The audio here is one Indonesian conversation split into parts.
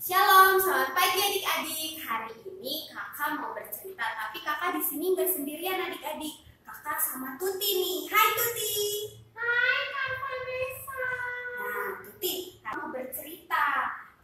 Shalom, selamat pagi adik-adik. Hari ini kakak mau bercerita, tapi kakak di sini nggak sendirian adik-adik. Kakak sama Tuti nih. Hai Tuti. Hai Kak Vanessa. Nah, Tuti, kamu bercerita.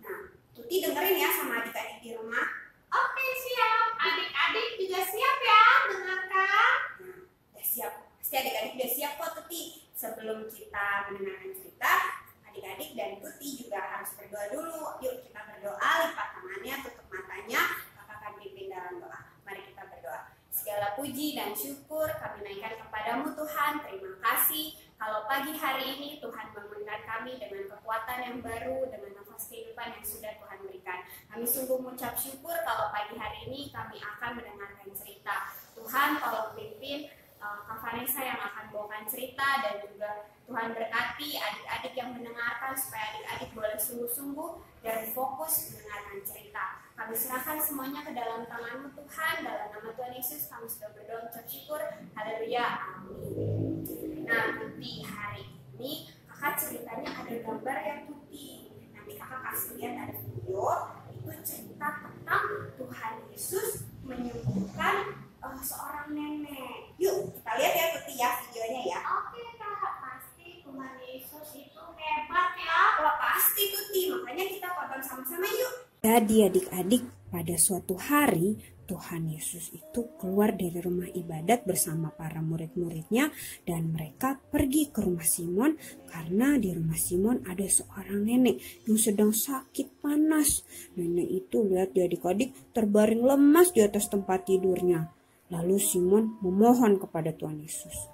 Nah, Tuti dengerin ya sama adik-adik di rumah. Oke, siap. Adik-adik juga siap ya dengarkan. Nah, udah siap. Pasti adik-adik udah siap kok Tuti. Sebelum kita mendengarkan cerita, adik-adik dan Tuti juga harus berdoa dulu. Yuk kita berdoa, lipat tangannya, tutup matanya. Kakak akan pimpin dalam doa. Mari kita berdoa. Segala puji dan syukur kami naikkan kepadamu Tuhan. Terima kasih kalau pagi hari ini Tuhan memberkati kami dengan kekuatan yang baru, dengan nafas kehidupan yang sudah Tuhan berikan. Kami sungguh mengucap syukur kalau pagi hari ini kami akan mendengarkan cerita. Tuhan tolong pimpin Kak Vanessa yang akan bawakan cerita, dan juga Tuhan berkati adik-adik yang mendengarkan supaya adik-adik boleh sungguh-sungguh dan fokus mendengarkan cerita. Kami serahkan semuanya ke dalam tangan-Mu Tuhan. Dalam nama Tuhan Yesus kami sudah berdoa ucap syukur. Haleluya. Amin. Nah, Tuti, hari ini kakak ceritanya ada gambar ya Tuti. Nanti kakak kasih lihat ada video. Itu cerita tentang Tuhan Yesus menyembuhkan seorang nenek. Yuk kita lihat ya Tuti ya videonya ya. Oke Kak, pasti Tuhan Yesus itu hebat ya. Wah pasti Tuti, makanya kita tonton sama-sama yuk. Jadi adik-adik, pada suatu hari Tuhan Yesus itu keluar dari rumah ibadat bersama para murid-muridnya, dan mereka pergi ke rumah Simon karena di rumah Simon ada seorang nenek yang sedang sakit panas. Nenek itu lihat di adik-adik terbaring lemas di atas tempat tidurnya. Lalu Simon memohon kepada Tuhan Yesus,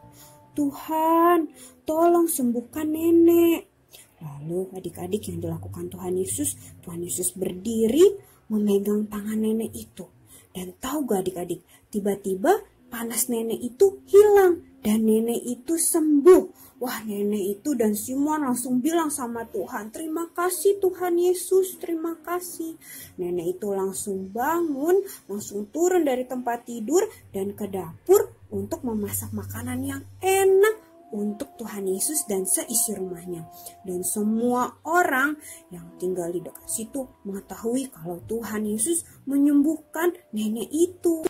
"Tuhan, tolong sembuhkan nenek." Lalu adik-adik yang dilakukan Tuhan Yesus berdiri memegang tangan nenek itu. Dan tahu gak adik-adik, tiba-tiba panas nenek itu hilang dan nenek itu sembuh. Wah, nenek itu dan Simon langsung bilang sama Tuhan, "Terima kasih Tuhan Yesus, terima kasih." Nenek itu langsung bangun, langsung turun dari tempat tidur dan ke dapur untuk memasak makanan yang enak untuk Tuhan Yesus dan seisi rumahnya. Dan semua orang yang tinggal di dekat situ mengetahui kalau Tuhan Yesus menyembuhkan nenek itu.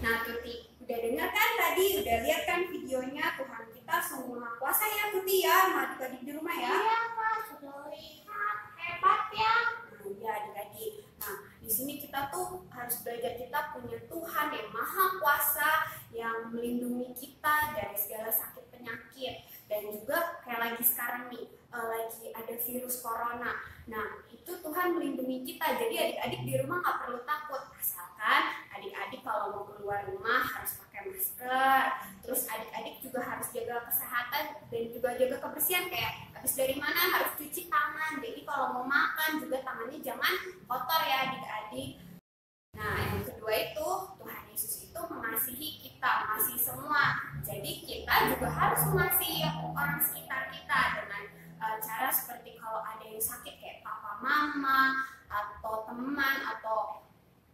Nah Tuti, udah dengar kan tadi, udah lihat kan videonya. Tuhan kita sungguh maha kuasa ya Tuti ya, sama adik-adik di rumah ya. Iya Kak, sudah lihat hebat ya. Nah ya adik-adik, nah di sini kita tuh harus belajar, kita punya Tuhan yang maha kuasa, yang melindungi kita dari segala sakit penyakit. Dan juga kayak lagi sekarang nih, lagi ada virus corona. Nah itu Tuhan melindungi kita, jadi adik-adik di rumah gak perlu takut. Asalkan adik-adik kalau mau keluar rumah harus pakai masker. Terus adik-adik juga harus jaga kesehatan dan juga jaga kebersihan, kayak habis dari mana harus cuci tangan. Jadi kalau mau makan juga tangannya jangan kotor ya adik-adik. Nah yang kedua itu, Tuhan Yesus itu mengasihi kita, mengasihi semua. Jadi kita juga harus mengasihi orang sekitar kita dengan cara seperti kalau ada yang sakit kayak papa mama atau teman atau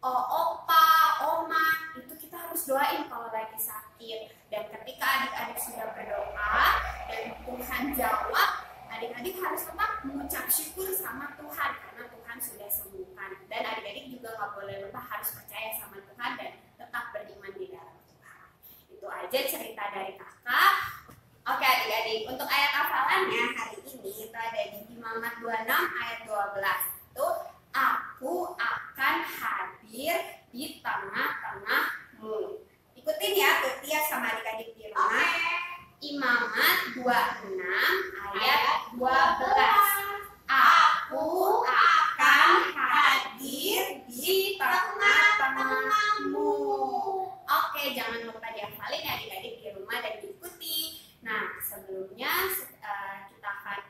opa, oma, itu kita harus doain kalau lagi sakit. Dan ketika adik-adik sudah berdoa dan Tuhan jawab, adik-adik harus tetap mengucap syukur sama Tuhan karena Tuhan sudah sembuhkan. Dan adik-adik juga gak boleh lupa harus percaya sama Tuhan dan tetap beriman di dalam Tuhan. Itu aja cerita dari kakak. Oke adik-adik, untuk ayat hafalannya hari ini itu ada di Imamat 26 ayat 12. Itu, "Aku akan hadir di tengah-tengahmu." Ikutin ya Tuti ya sama adik-adik di rumah. Imamat 26 ayat 12. "Aku akan hadir di tengah-tengahmu." Oke, jangan lupa dihafalin ya adik-adik di rumah dan diikuti. Nah, sebelumnya kita akan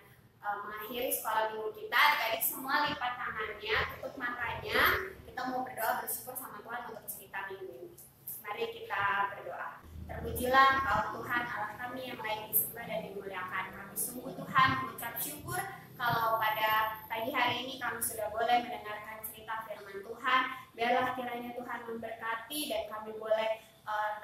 mengakhiri sekolah minggu kita. Adik-adik semua lipat tangannya, tutup matanya. Kita mau berdoa bersyukur sama Tuhan untuk cerita minggu ini. Mari kita berdoa. Terpujilah Engkau Tuhan Allah kami yang layak disembah dan dimuliakan. Kami sungguh Tuhan mengucap syukur kalau pada pagi hari ini kami sudah boleh mendengarkan cerita firman Tuhan. Biarlah kiranya Tuhan memberkati dan kami boleh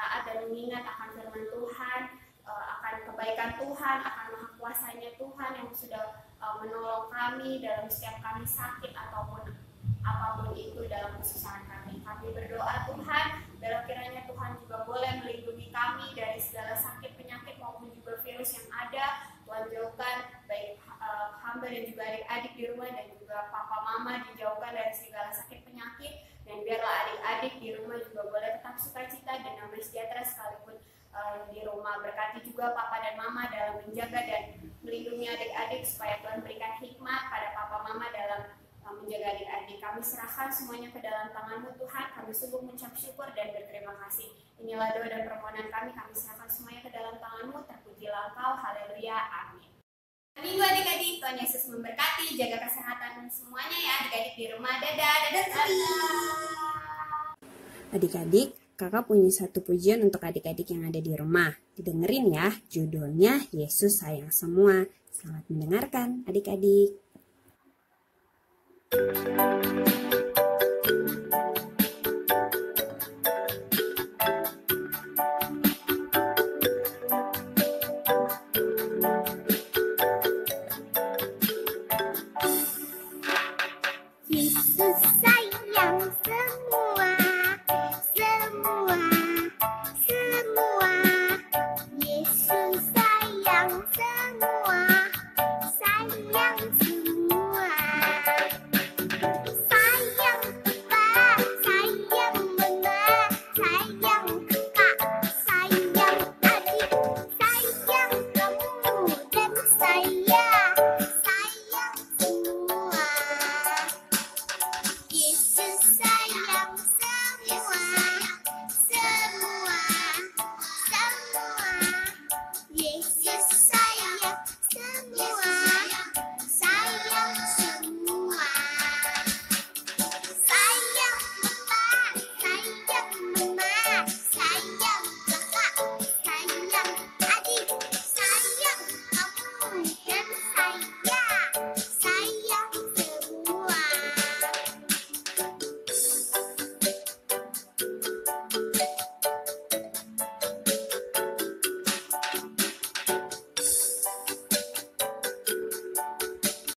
taat dan mengingat akan firman Tuhan, akan kebaikan Tuhan, akan maha kuasanya Tuhan yang sudah menolong kami dalam setiap kami sakit ataupun apapun itu dalam kesusahan kami. Kami berdoa Tuhan, dalam kiranya Tuhan juga boleh melindungi kami dari segala sakit penyakit maupun juga virus yang ada. Tuhan jauhkan baik hamba dan juga adik-adik di rumah dan juga papa mama dijauhkan dari segala sakit penyakit, dan biarlah adik-adik di rumah juga boleh tetap sukacita dan damai sejahtera sekalipun di rumah. Berkati juga papa dan mama dalam menjaga dan melindungi adik-adik supaya Tuhan berikan hikmat pada papa mama dalam menjaga adik-adik. Kami serahkan semuanya ke dalam tangan-Mu Tuhan. Kami sungguh mengucap syukur dan berterima kasih. Inilah doa dan permohonan kami. Kami serahkan semuanya ke dalam tangan-Mu. Terpujilah Engkau. Haleluya. Amin. Minggu adik-adik, Tuhan Yesus memberkati. Jaga kesehatan semuanya ya adik-adik di rumah. Dadah. Dadah. Adik-adik, kakak punya satu pujian untuk adik-adik yang ada di rumah. Didengerin ya, judulnya Yesus Sayang Semua. Selamat mendengarkan adik-adik.